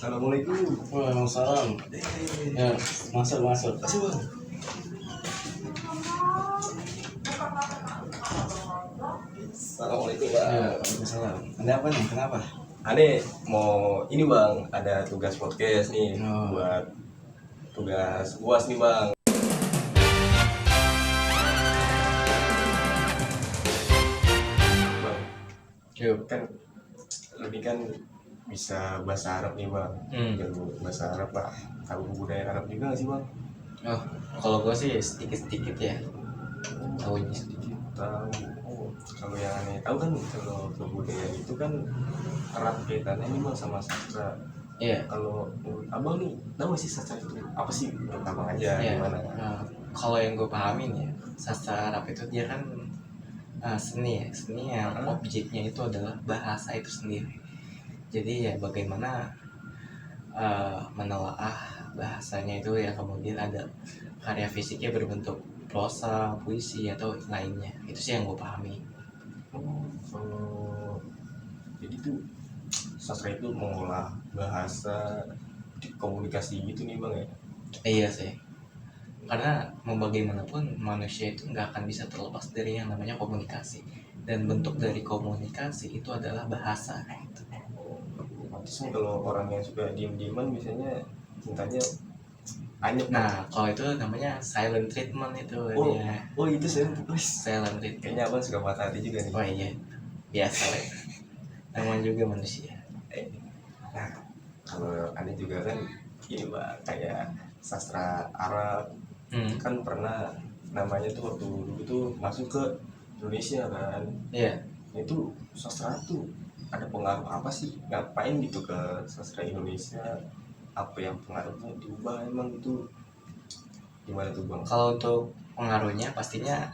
Assalamualaikum. Waalaikumsalam. Ya, masuk. Kasih bang. Assalamualaikum bang. Ya, waalaikumsalam. Ada apa nih? Kenapa? Ane mau ini bang, ada tugas podcast nih Oh. buat tugas UAS nih bang. Bang, Yuk. kan lebih kan bisa bahasa Arab nih bang. Jago bahasa Arab lah. Tahu budaya Arab juga nggak sih bang? Oh, kalau gue sih sedikit ya. Tahunya sedikit. Tahu. Oh, kalau yang aneh tahu kan kalau kebudayaan itu kan erat kaitannya nih bang sama sastra. Iya. Kalau menurut abang nih tahu nggak sih sastra itu apa sih? Menurut abang aja Iya. gimana? Kalau yang gue pahamin ya, sastra Arab itu dia kan seni yang objeknya itu adalah bahasa itu sendiri. Jadi ya bagaimana menelaah bahasanya itu ya, kemudian ada karya fisiknya berbentuk prosa, puisi atau lainnya. Itu sih yang gue pahami. Oh, jadi tuh sastra itu mengolah bahasa di komunikasi gitu nih bang ya? Iya sih, karena mau bagaimanapun manusia itu nggak akan bisa terlepas dari yang namanya komunikasi, dan bentuk dari komunikasi itu adalah bahasa gitu. Pantesan kalau orang yang suka diem-dieman biasanya cintanya anyep. Nah, kalau itu namanya silent treatment itu dia. Oh itu saya Silent treatment. kayaknya abang suka patah hati juga nih. Oh iya, biasa lah. Namanya juga manusia. Nah, kalau aneh juga kan ini bang, kayak sastra Arab kan pernah namanya tuh waktu dulu tuh masuk ke Indonesia kan. Iya. Itu sastra tuh ada pengaruh apa sih? Ngapain gitu ke sastra Indonesia? Apa yang pengaruhnya diubah emang itu? Gimana tuh bang? Kalau untuk pengaruhnya pastinya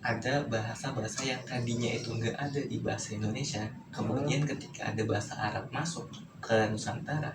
ada bahasa-bahasa yang tadinya itu nggak ada di bahasa Indonesia, kemudian ketika ada bahasa Arab masuk ke Nusantara,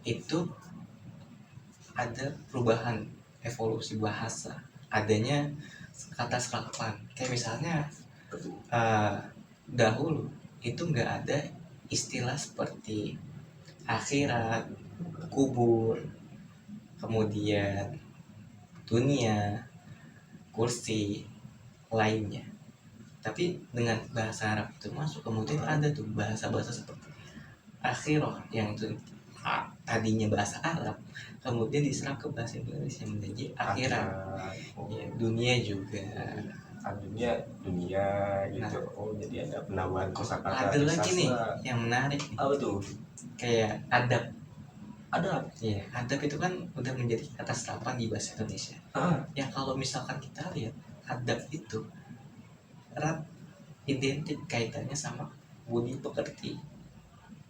itu ada perubahan evolusi bahasa, adanya kata serapan. Kayak misalnya dahulu itu nggak ada istilah seperti akhirat, kubur, kemudian dunia, kursi, lainnya. Tapi dengan bahasa Arab itu masuk, kemudian ada tuh bahasa-bahasa seperti akhirah yang itu tadinya bahasa Arab, kemudian diserap ke bahasa Indonesia menjadi akhirat. Ya, dunia juga. Dunia gitu. Oh jadi ada penambahan kosakata. Ada lagi nih yang menarik. Apa tuh? Kayak adab. Adab. Iya, adab itu kan udah menjadi kata serapan di bahasa Indonesia. Ya kalau misalkan kita lihat, adab itu erat identik kaitannya sama budi pekerti.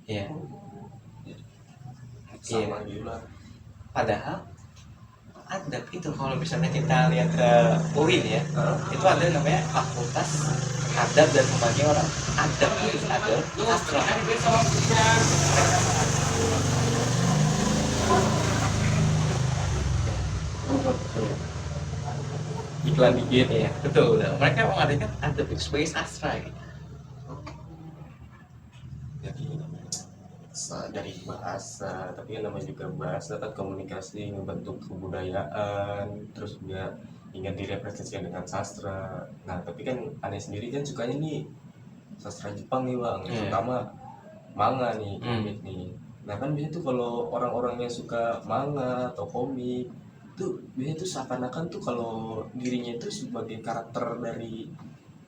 Ya. Sama juga. Padahal adab itu kalau misalnya kita lihat ke UIN ya, itu ada namanya fakultas adab dan humaniora. Adab itu adalah sastra. Iklan dikit ya, betul. Mereka mengartikan adab itu sebagai sastra gitu. Jadi dari bahasa, tapi kan namanya juga bahasa kan komunikasi, membentuk kebudayaan, terus juga ingin direpresentasikan dengan sastra. Nah tapi kan aneh sendiri kan sukanya nih sastra Jepang nih bang, terutama manga nih, komik nih. Nah kan biasanya tuh kalau orang-orang yang suka manga atau komik tuh biasanya tuh seakan-akan tuh kalau dirinya itu sebagai karakter dari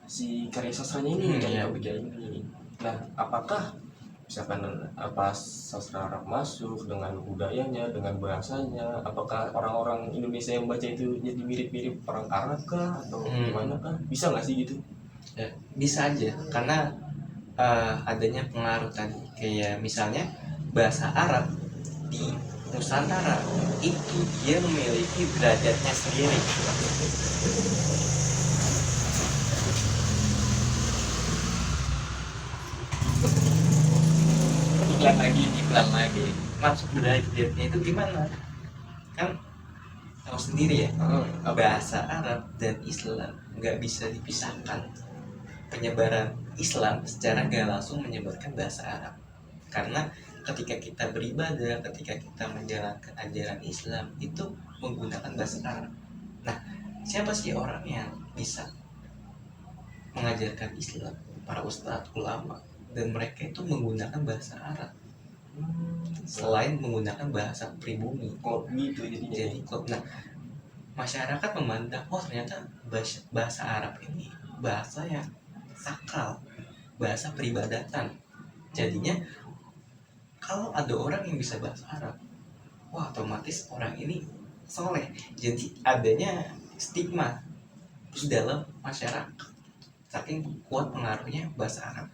si karya sastranya ini, dari komiknya ini. Nah apakah misalkan apa sastra Arab masuk dengan budayanya, dengan bahasanya, apakah orang-orang Indonesia yang baca itu jadi mirip-mirip orang Arab kah atau gimana kah? Bisa nggak sih gitu? Ya, bisa aja, karena adanya pengaruh tadi. Kayak misalnya bahasa Arab di Nusantara itu dia memiliki derajatnya sendiri. Iklan lagi masuk derajatnya itu gimana? Kan tahu sendiri ya, bahasa Arab dan Islam nggak bisa dipisahkan. Penyebaran Islam secara nggak langsung menyebarkan bahasa Arab. Karena ketika kita beribadah, ketika kita menjalankan ajaran Islam itu menggunakan bahasa Arab. Nah, siapa sih orang yang bisa mengajarkan Islam? Para ustadz, ulama, dan mereka itu menggunakan bahasa Arab selain menggunakan bahasa pribumi. kok gitu jadinya. Jadi nah, masyarakat memandang, oh ternyata bahasa Arab ini bahasa yang sakral, bahasa peribadatan. Jadinya kalau ada orang yang bisa bahasa Arab, wah otomatis orang ini soleh. Jadi adanya stigma terus dalam masyarakat saking kuat pengaruhnya bahasa Arab.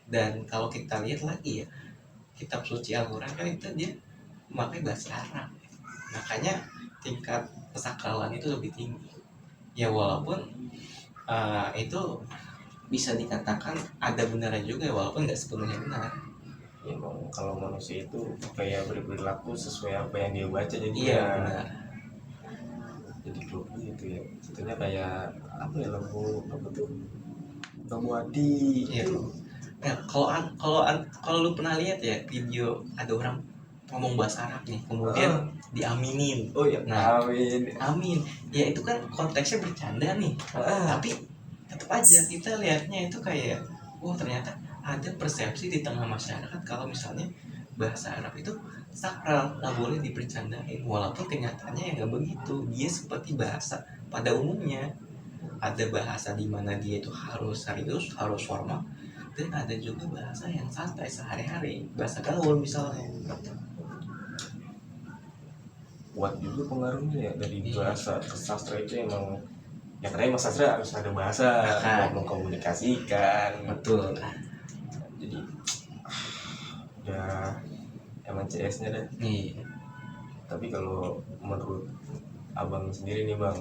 Dan kalau kita lihat lagi ya, kitab suci Al-Quran kan itu dia memakai bahasa Arab, makanya tingkat kesakralan itu lebih tinggi. Ya walaupun itu bisa dikatakan ada benarnya juga, walaupun nggak sepenuhnya benar. Ya, emang kalau manusia itu kayak berperilaku sesuai apa yang dia baca, jadi Iya ya benar. jadi grup gitu ya. Contohnya kayak apa ya, lampu hati Iya. itu. Nah, kalau lu pernah lihat ya video ada orang ngomong bahasa Arab nih, kemudian diaminin. Oh ya, Nah, amin. amin. Ya itu kan konteksnya bercanda nih. Tapi tetap aja kita lihatnya itu kayak, wah ternyata ada persepsi di tengah masyarakat kalau misalnya bahasa Arab itu sakral, nggak boleh dibercandain. Walaupun kenyataannya ya nggak begitu. Dia seperti bahasa pada umumnya. Ada bahasa di mana dia itu harus serius, harus formal, dan ada juga bahasa yang santai sehari-hari, bahasa gaul misalnya. Kuat juga pengaruhnya ya dari Iya. bahasa ke sastra itu. Emang ya karena emang sastra harus ada bahasa Akan. buat mengkomunikasikan. Betul. Jadi udah emang CS-nya dah. Iya. Tapi kalau menurut abang sendiri nih bang,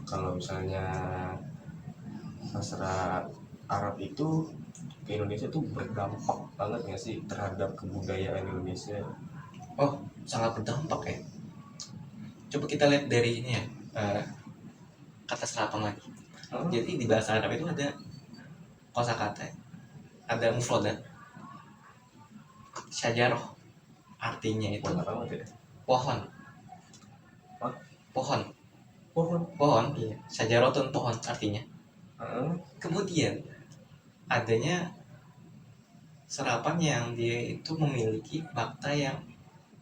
kalau misalnya sastra Arab itu ke Indonesia tuh berdampak banget nggak sih terhadap kebudayaan Indonesia? Oh, sangat berdampak ya. Coba kita lihat dari ini ya, kata serapan lagi. Jadi di bahasa Arab itu ada kosakata, ada mufradat. Syajaroh artinya itu Banyak banget ya. pohon. Hah? Pohon. Pohon. Iya. Syajarotun pohon artinya. Heeh. Kemudian adanya serapan yang dia itu memiliki makna yang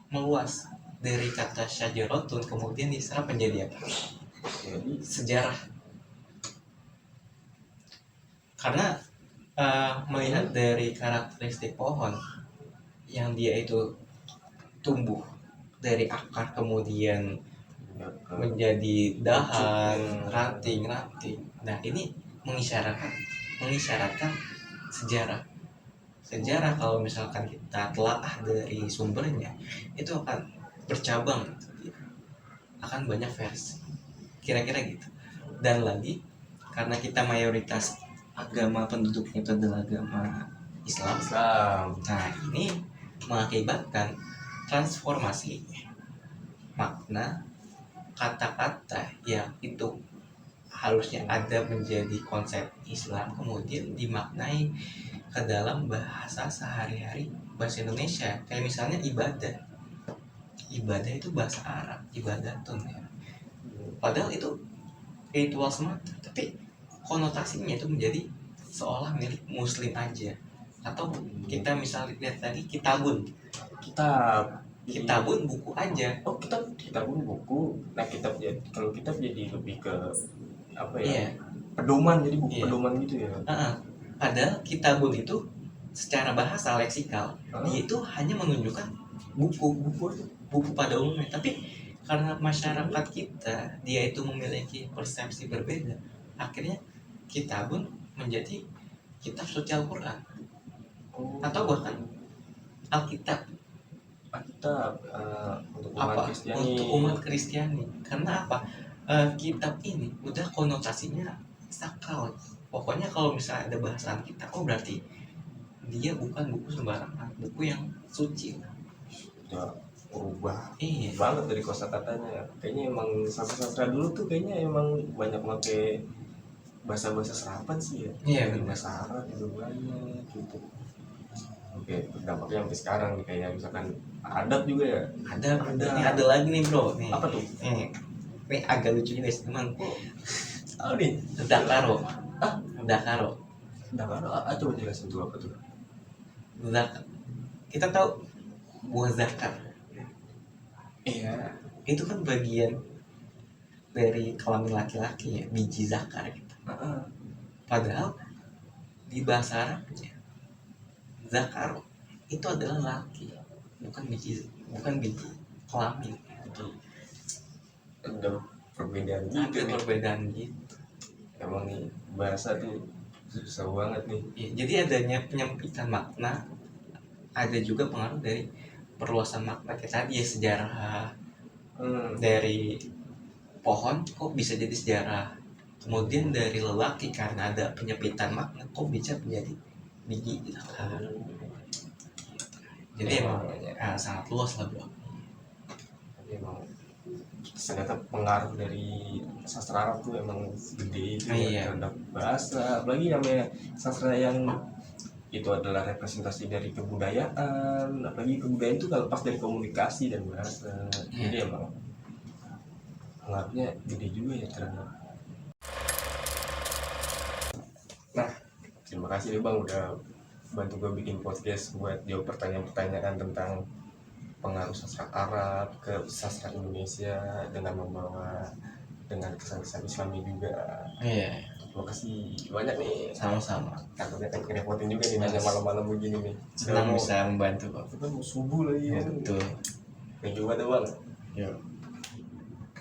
meluas. Dari kata syajarotun kemudian diserap menjadi apa? Jadi Sejarah. Karena melihat dari karakteristik pohon yang dia itu tumbuh dari akar kemudian menjadi dahan, ranting. Nah ini mengisyaratkan sejarah. Sejarah kalau misalkan kita telaah dari sumbernya itu akan bercabang, akan banyak versi, kira-kira gitu. Dan lagi karena kita mayoritas agama penduduknya itu adalah agama Islam. Nah ini mengakibatkan transformasi makna kata-kata yang itu harusnya ada menjadi konsep Islam kemudian dimaknai ke dalam bahasa sehari-hari, bahasa Indonesia. Kayak misalnya ibadah itu bahasa Arab, ibadatun ya. Padahal itu ritual semata, tapi konotasinya itu menjadi seolah milik muslim aja. Atau kita misalnya lihat tadi kitabun buku aja. Oh, kitabun buku. Nah, kalau kitab jadi lebih ke apa ya? Iya. Pedoman, jadi buku Iya. pedoman gitu ya. Padahal kitabun itu secara bahasa leksikal dia itu hanya menunjukkan buku pada umumnya, tapi karena masyarakat kita dia itu memiliki persepsi berbeda, akhirnya kitabun menjadi kitab suci Al-Quran atau bahkan Alkitab untuk umat Kristiani. Untuk umat Kristiani. Karena apa? Kitab ini udah konotasinya sakral. Pokoknya kalau misalnya ada bahasan kitab, oh berarti dia bukan buku sembarangan, buku yang suci. Udah berubah Iya. banget dari kosakatanya. Kayaknya emang sastra dulu tuh kayaknya emang banyak pakai bahasa serapan sih ya. Iya, Bahasa Arab juga banyak gitu. sampai dampaknya sampai sekarang nih, kayak misalkan adat juga ya. Ini ada lagi nih bro nih. Apa tuh? Ini agak lucu juga sih teman. Oh nih, Dakaro. Dakaro. Coba jelasin tuh apa tuh? Kita tahu buah zakar. Iya. Itu kan bagian dari kelamin laki-laki ya, biji zakar gitu. Padahal di bahasa Arabnya zakar itu adalah laki, bukan biji kelamin. Itu ada perbedaan Ada juga nih. perbedaan gitu. Emang nih bahasa tuh susah banget nih. Ya, jadi adanya penyempitan makna, ada juga pengaruh dari perluasan makna kayak tadi ya, sejarah dari pohon kok bisa jadi sejarah, kemudian dari lelaki karena ada penyempitan makna kok bisa menjadi biji zakar. Jadi emang sangat luas lah bro. Tapi emang ternyata pengaruh dari sastra Arab tuh emang gede itu ya, terhadap bahasa, apalagi namanya sastra yang itu adalah representasi dari kebudayaan, apalagi kebudayaan itu kalau lepas dari komunikasi dan bahasa. Jadi emang pengaruhnya gede juga ya terhadap. Nah, terima kasih nih bang udah bantu gue bikin podcast buat jawab pertanyaan-pertanyaan tentang pengaruh sastra Arab ke sastra Indonesia dengan membawa dengan kesan-kesan Islami juga. Terima kasih banyak nih. Sama-sama. Takutnya kan kerepotin juga nih nanya malam-malam begini nih. Senang bisa membantu kok. Kita mau subuh lagi. Betul. Thank you banget bang. Yuk.